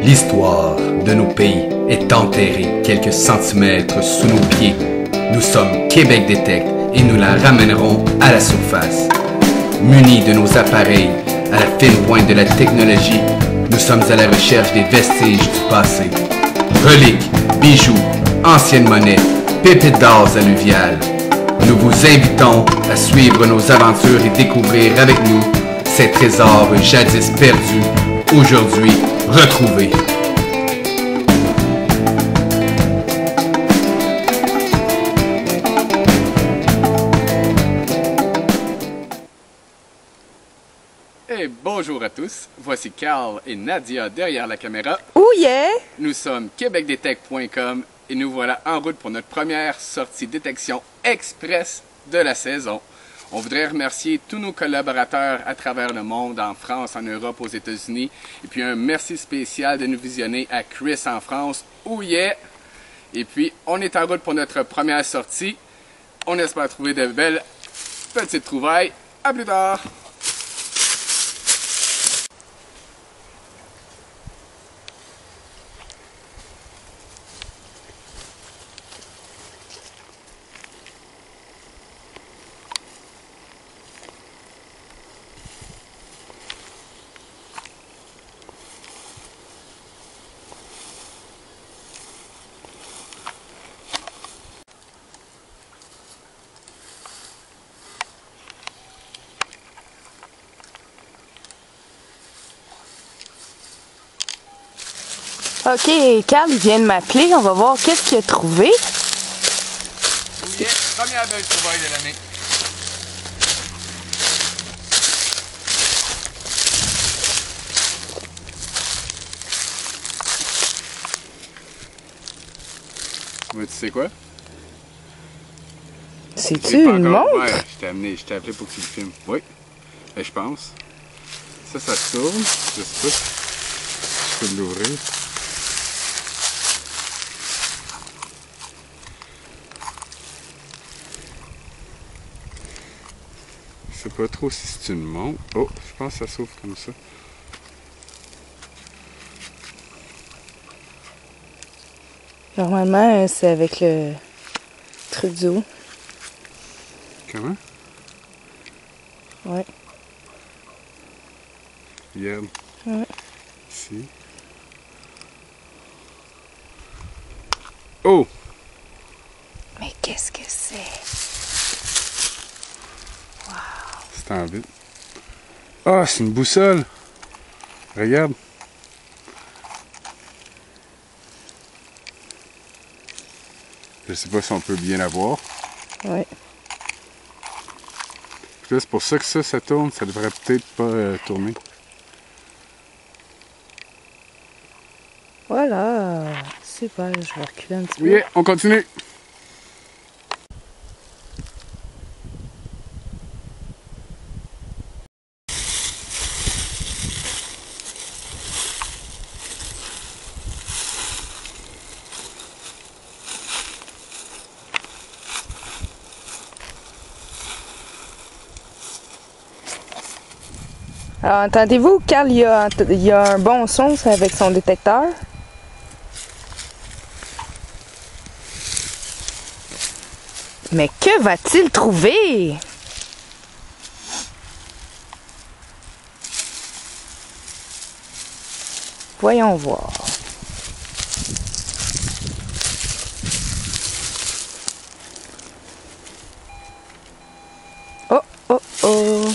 L'histoire de nos pays est enterrée quelques centimètres sous nos pieds. Nous sommes Québec Détecte et nous la ramènerons à la surface. Munis de nos appareils à la fine pointe de la technologie, nous sommes à la recherche des vestiges du passé. Reliques, bijoux, anciennes monnaies, pépites d'or alluviales. Nous vous invitons à suivre nos aventures et découvrir avec nous ces trésors jadis perdus, aujourd'hui retrouvés. Et bonjour à tous, voici Carl et Nadia derrière la caméra. Oh yeah! Nous sommes québecdetect.com et nous voilà en route pour notre première sortie détection express de la saison. On voudrait remercier tous nos collaborateurs à travers le monde, en France, en Europe, aux États-Unis. Et puis un merci spécial de nous visionner à Chris en France. Oh yeah! Et puis on est en route pour notre première sortie. On espère trouver de belles petites trouvailles. À plus tard! Ok, Carl il vient de m'appeler, on va voir qu'est-ce qu'il a trouvé. Yeah, première belle trouvaille de l'année. Ouais, tu sais quoi? C'est-tu une montre? Ouais, je t'ai appelé pour que tu le filmes. Oui, ben, je pense. Ça tourne. Je sais pas si je peux l'ouvrir. Je sais pas trop si c'est une montre. Oh, je pense que ça s'ouvre comme ça. Normalement, c'est avec le truc du haut. Comment? Ouais. Regarde. Ouais. Ici. Oh! Mais qu'est-ce que c'est? C'est en vide. Ah, c'est une boussole! Regarde. Je sais pas si on peut bien la voir. Ouais. Puis là, c'est pour ça que ça tourne. Ça devrait peut-être pas tourner. Voilà. Super, je vais reculer un petit peu. Oui, on continue. Alors, entendez-vous, Carl, il y a un bon son avec son détecteur. Mais que va-t-il trouver? Voyons voir. Oh, oh, oh.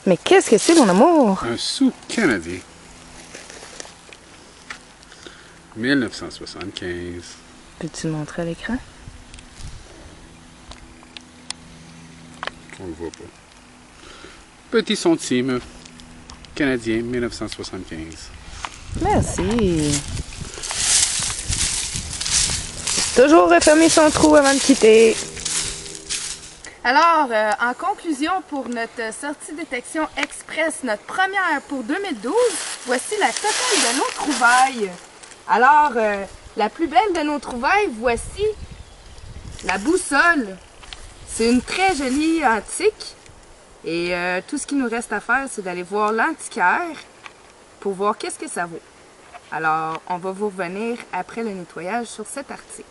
Mais qu'est-ce que c'est, mon amour? Un sou canadien. 1975. Peux-tu le montrer à l'écran? On le voit pas. Petit centime canadien 1975. Merci. Toujours refermer son trou avant de quitter. Alors, en conclusion pour notre sortie détection express, notre première pour 2012, voici la totale de nos trouvailles. Alors, la plus belle de nos trouvailles, voici la boussole. C'est une très jolie antique. Et tout ce qu'il nous reste à faire, c'est d'aller voir l'antiquaire pour voir qu'est-ce que ça vaut. Alors, on va vous revenir après le nettoyage sur cet article.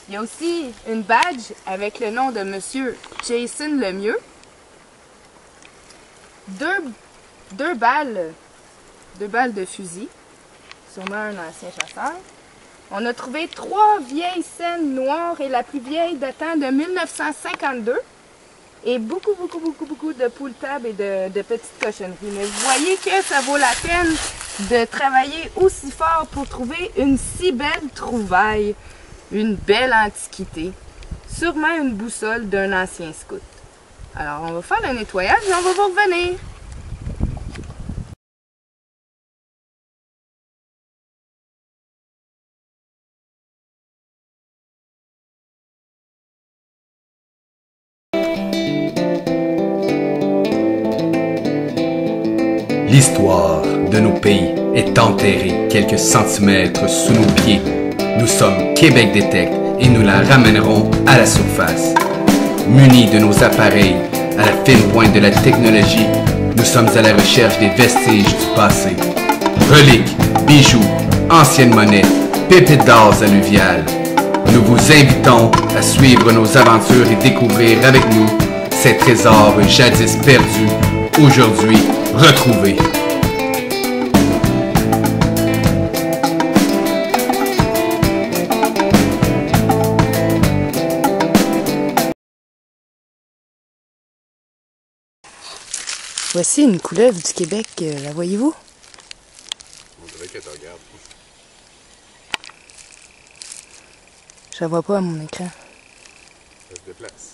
Il y a aussi une badge avec le nom de Monsieur Jason Lemieux. Deux balles de fusil, sûrement un ancien chasseur. On a trouvé 3 vieilles scènes noires et la plus vieille datant de 1952. Et beaucoup de poules tables et de petites cochonneries. Mais vous voyez que ça vaut la peine de travailler aussi fort pour trouver une si belle trouvaille, une belle antiquité. Sûrement une boussole d'un ancien scout. Alors on va faire le nettoyage et on va vous revenir. L'histoire de nos pays est enterrée quelques centimètres sous nos pieds. Nous sommes Québec Détecte et nous la ramènerons à la surface. Munis de nos appareils à la fine pointe de la technologie, nous sommes à la recherche des vestiges du passé. Reliques, bijoux, anciennes monnaies, pépites d'or alluviales. Nous vous invitons à suivre nos aventures et découvrir avec nous ces trésors jadis perdus, aujourd'hui retrouvés. Voici une couleuvre du Québec, la voyez-vous? On dirait qu'elle te regarde. Je la vois pas à mon écran. Elle se déplace.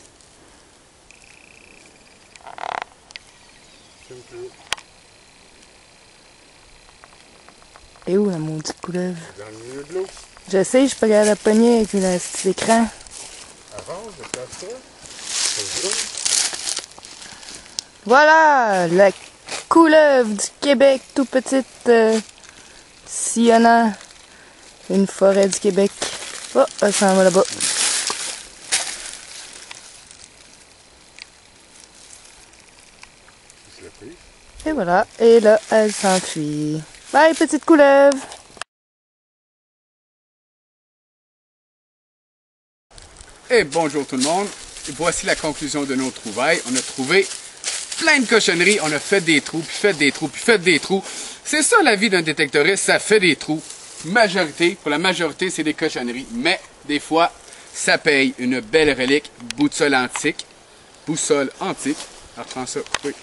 Et où la maudite couleuvre? Dans le milieu de l'eau. Je sais, je suis pas capable de la pogner avec l'écran. Avance, déplace-toi. Ça. Voilà, la couleuvre du Québec, tout petite, sillonnant une forêt du Québec. Oh, elle s'en va là-bas. Et voilà, et là, elle s'enfuit. Bye, petite couleuvre! Et bonjour tout le monde. Et voici la conclusion de nos trouvailles. On a trouvé plein de cochonneries. On a fait des trous, puis fait des trous, puis fait des trous. C'est ça la vie d'un détectoriste, ça fait des trous. Pour la majorité, c'est des cochonneries. Mais des fois, ça paye. Une belle relique, boussole antique. Alors prends ça, oui.